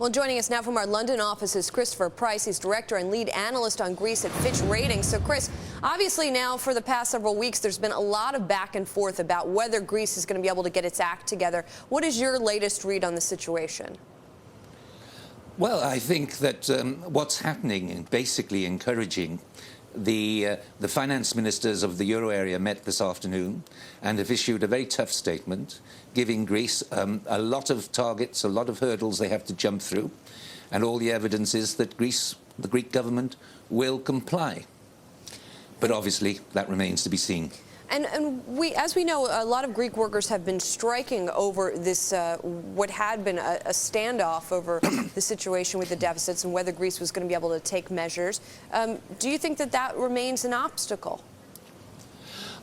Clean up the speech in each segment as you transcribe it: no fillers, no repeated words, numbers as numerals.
Well, joining us now from our London office is Christopher Pryce. He's director and lead analyst on Greece at Fitch Ratings. So, Chris, obviously now for the past several weeks, there's been a lot of back and forth about whether Greece is going to be able to get its act together. What is your latest read on the situation? Well, I think that what's happening is basically encouraging the finance ministers of the euro area met this afternoon and have issued a very tough statement, giving Greece a lot of targets, a lot of hurdles they have to jump through, and all the evidence is that the Greek government will comply. But obviously, that remains to be seen. And as we know, a lot of Greek workers have been striking over this, what had been a standoff over the situation with the deficits and whether Greece was going to be able to take measures. Do you think that that remains an obstacle?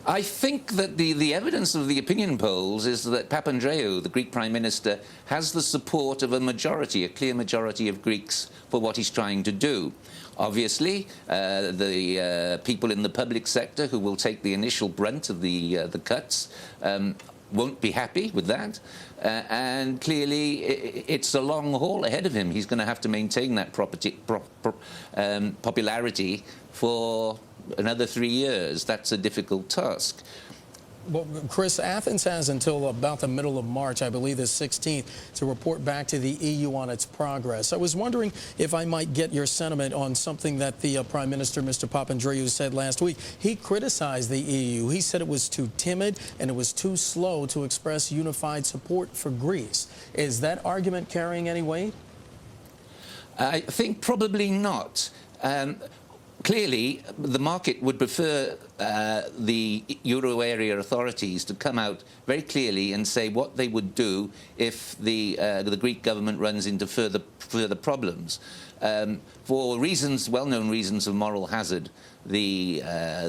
I think that the evidence of the opinion polls is that Papandreou, the Greek Prime Minister, has the support of a majority, a clear majority of Greeks for what he's trying to do. Obviously, the people in the public sector who will take the initial brunt of the cuts won't be happy with that. And clearly, it's a long haul ahead of him. He's going to have to maintain that popularity for another 3 years. That's a difficult task. Well, Chris, Athens has until about the middle of March, I believe the 16th, to report back to the EU on its progress. I was wondering if I might get your sentiment on something that the Prime Minister, Mr. Papandreou, said last week. He criticized the EU. He said it was too timid and it was too slow to express unified support for Greece. Is that argument carrying any weight? I think probably not. Clearly, the market would prefer the euro area authorities to come out very clearly and say what they would do if the Greek government runs into further problems. For reasons, well-known reasons of moral hazard, the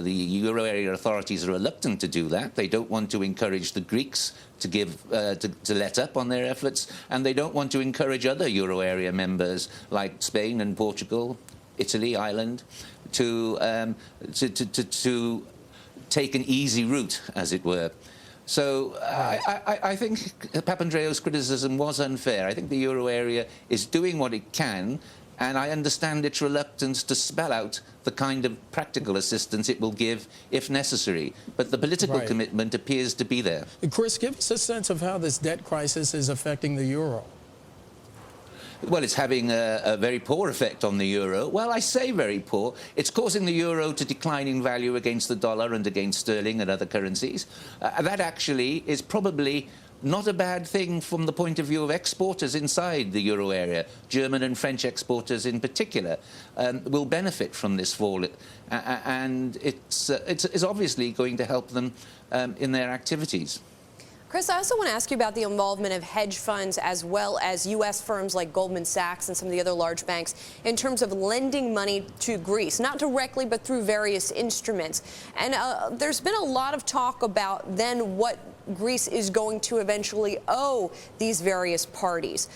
euro area authorities are reluctant to do that. They don't want to encourage the Greeks to let up on their efforts, and they don't want to encourage other euro area members like Spain and Portugal, Italy, Ireland, to take an easy route, as it were. So I think Papandreou's criticism was unfair. I think the euro area is doing what it can, and I understand its reluctance to spell out the kind of practical assistance it will give if necessary. But the political commitment appears to be there. Chris, give us a sense of how this debt crisis is affecting the euro. Well, it's having a very poor effect on the euro. Well, I say very poor. It's causing the euro to decline in value against the dollar and against sterling and other currencies. That actually is probably not a bad thing from the point of view of exporters inside the euro area. German and French exporters in particular will benefit from this fall. And it's obviously going to help them in their activities. Chris, I also want to ask you about the involvement of hedge funds as well as U.S. firms like Goldman Sachs and some of the other large banks in terms of lending money to Greece, not directly but through various instruments. And there's been a lot of talk about then what Greece is going to eventually owe these various parties.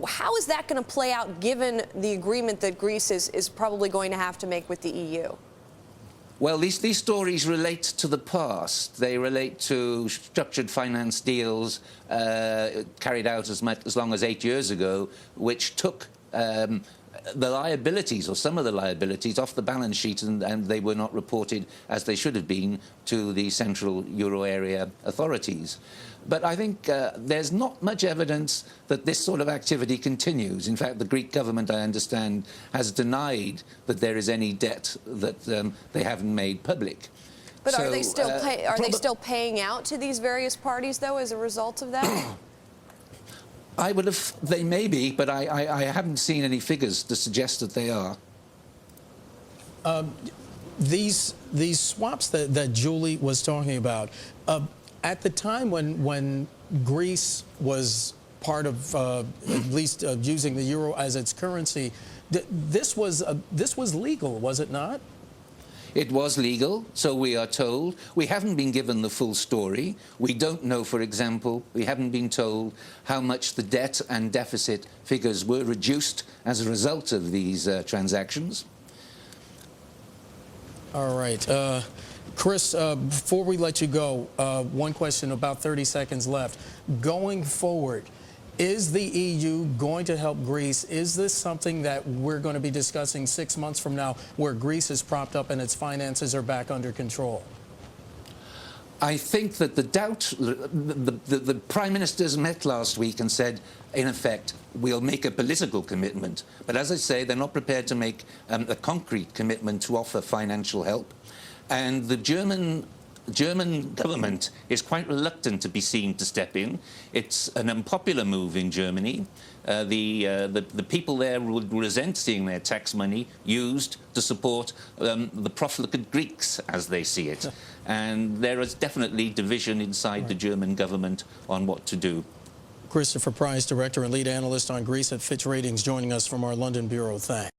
How is that going to play out given the agreement that Greece is probably going to have to make with the EU? Well, these stories relate to the past. They relate to structured finance deals carried out as long as 8 years ago, which took the liabilities, or some of the liabilities, off the balance sheet, and they were not reported as they should have been to the central euro area authorities. But I think there's not much evidence that this sort of activity continues. In fact, the Greek government, I understand, has denied that there is any debt that they haven't made public. But so, are they still paying out to these various parties, though, as a result of that? They may be, but I haven't seen any figures to suggest that they are. These swaps that Julie was talking about, at the time when Greece was part of at least using the euro as its currency, this was legal, was it not? It was legal, so we are told. We haven't been given the full story. We don't know, for example, we haven't been told how much the debt and deficit figures were reduced as a result of these transactions. All right. Chris, before we let you go, one question, about 30 seconds left. Going forward, Is the EU going to help Greece? Is this something that we're going to be discussing 6 months from now, where Greece is propped up and its finances are back under control? I think that the Prime Ministers met last week and said, in effect, we'll make a political commitment. But as I say, they're not prepared to make a concrete commitment to offer financial help. And the German government is quite reluctant to be seen to step in. It's an unpopular move in Germany. The people there would resent seeing their tax money used to support the profligate Greeks, as they see it. And there is definitely division inside the German government on what to do. Christopher Pryce, Director and Lead Analyst on Greece at Fitch Ratings, joining us from our London Bureau. Thanks.